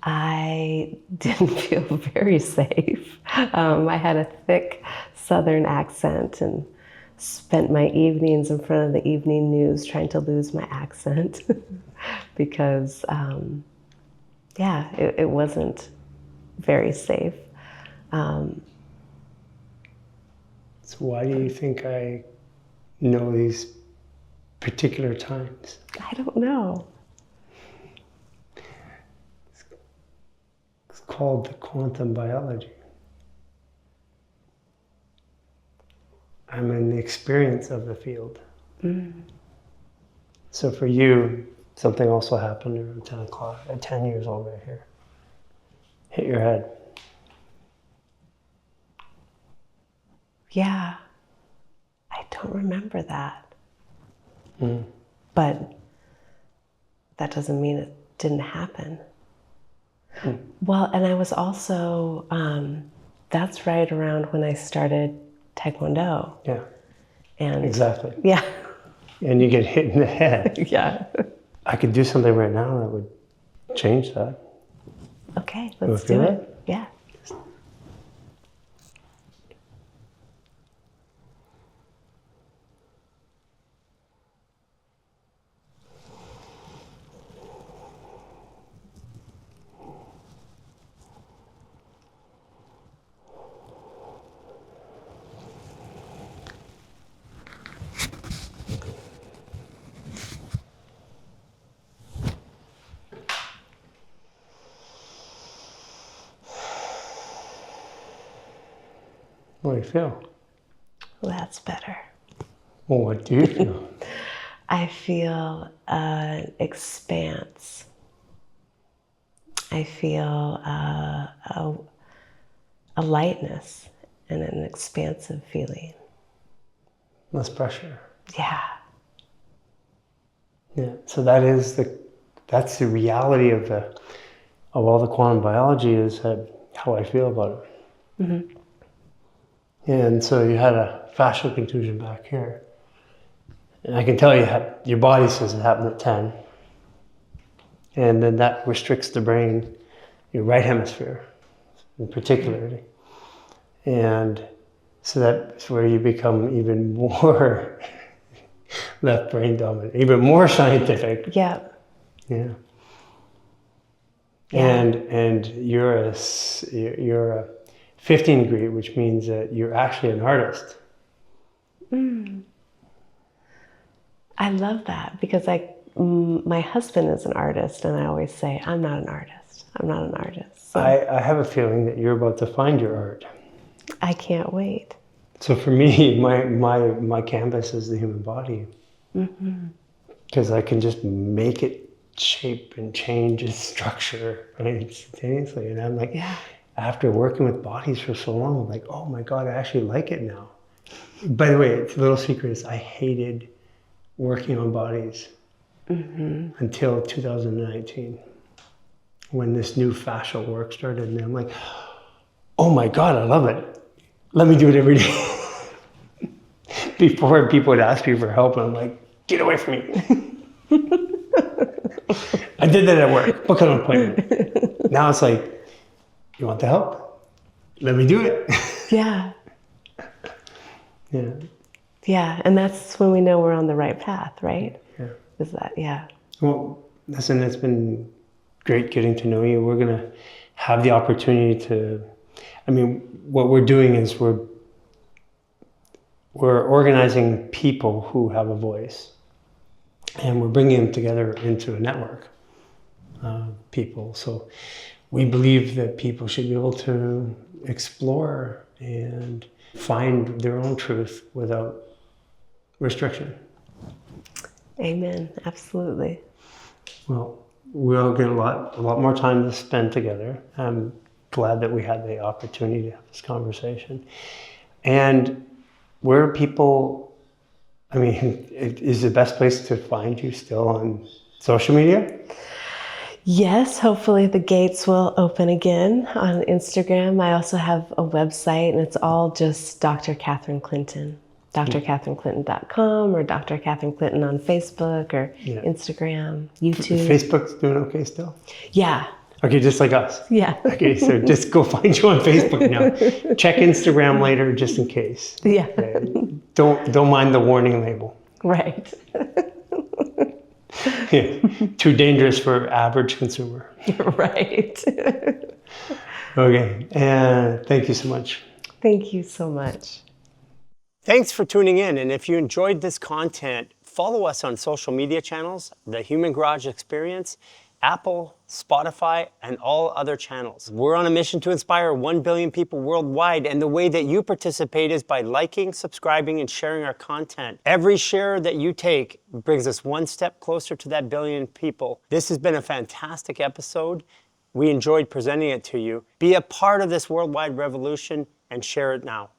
Speaker 2: I didn't feel very safe. I had a thick Southern accent and spent my evenings in front of the evening news trying to lose my accent because, it wasn't very safe.
Speaker 3: So why do you think I know these particular times?
Speaker 2: I don't know.
Speaker 3: It's called the quantum biology. I'm in the experience of the field. So for you, something also happened around 10 o'clock, at 10 years old right here. Hit your head.
Speaker 2: Yeah. I don't remember that. But that doesn't mean it didn't happen. Well, and I was also, that's right around when I started Taekwondo.
Speaker 3: Yeah,
Speaker 2: And
Speaker 3: exactly.
Speaker 2: yeah.
Speaker 3: And you get hit in the head.
Speaker 2: Yeah.
Speaker 3: I could do something right now that would change that.
Speaker 2: Okay,
Speaker 3: You
Speaker 2: let's
Speaker 3: feel
Speaker 2: do
Speaker 3: it?
Speaker 2: it. Yeah.
Speaker 3: What do you feel?
Speaker 2: Well, that's better.
Speaker 3: Well, what do you feel?
Speaker 2: I feel an expanse. I feel a lightness and an expansive feeling.
Speaker 3: Less pressure.
Speaker 2: Yeah.
Speaker 3: Yeah. So that's the reality of all the quantum biology is how I feel about it. And so you had a fascial contusion back here. And I can tell you, your body says it happened at 10. And then that restricts the brain, your right hemisphere in particularly. And so that's where you become even more left brain dominant, even more scientific.
Speaker 2: Yeah.
Speaker 3: Yeah.
Speaker 2: Yeah.
Speaker 3: And you're a 15 degree, which means that you're actually an artist.
Speaker 2: I love that because my husband is an artist and I always say, I'm not an artist. I'm not an artist. So
Speaker 3: I have a feeling that you're about to find your art.
Speaker 2: I can't wait.
Speaker 3: So for me, my canvas is the human body. Because I can just make it shape and change its structure instantaneously. And I'm like, after working with bodies for so long, I'm like, oh my God, I actually like it now. By the way, it's a little secret is I hated working on bodies until 2019, when this new fascial work started. And I'm like, oh my God, I love it. Let me do it every day. Before people would ask me for help, and I'm like, get away from me. I did that at work. Book an appointment. Now it's like, you want the help? Let me do it.
Speaker 2: Yeah.
Speaker 3: Yeah.
Speaker 2: Yeah. And that's when we know we're on the right path, right?
Speaker 3: Yeah.
Speaker 2: Is that, yeah.
Speaker 3: Well, listen, it's been great getting to know you. We're going to have the opportunity to, what we're doing is we're organizing people who have a voice, and we're bringing them together into a network of people. So we believe that people should be able to explore and find their own truth without restriction.
Speaker 2: Amen. Absolutely.
Speaker 3: Well, we'll get a lot more time to spend together. I'm glad that we had the opportunity to have this conversation. And where are people, is the best place to find you still on social media?
Speaker 2: Yes, hopefully the gates will open again on Instagram. I also have a website, and it's all just Dr. Catherine Clinton. drcatherineclinton.com or Dr. Catherine Clinton on Facebook or Instagram, YouTube.
Speaker 3: Facebook's doing okay still?
Speaker 2: Yeah.
Speaker 3: Okay, just like us.
Speaker 2: Yeah.
Speaker 3: Okay, so just go find you on Facebook now. Check Instagram later just in case.
Speaker 2: Yeah.
Speaker 3: Okay. Don't mind the warning label.
Speaker 2: Right.
Speaker 3: Yeah. Too dangerous for average consumer.
Speaker 2: Right.
Speaker 3: Okay, and thank you so much.
Speaker 2: Thank you so much.
Speaker 1: Thanks for tuning in, and if you enjoyed this content, follow us on social media channels, The Human Garage Experience, Apple, Spotify, and all other channels. We're on a mission to inspire 1 billion people worldwide, and the way that you participate is by liking, subscribing, and sharing our content. Every share that you take brings us one step closer to that billion people. This has been a fantastic episode. We enjoyed presenting it to you. Be a part of this worldwide revolution and share it now.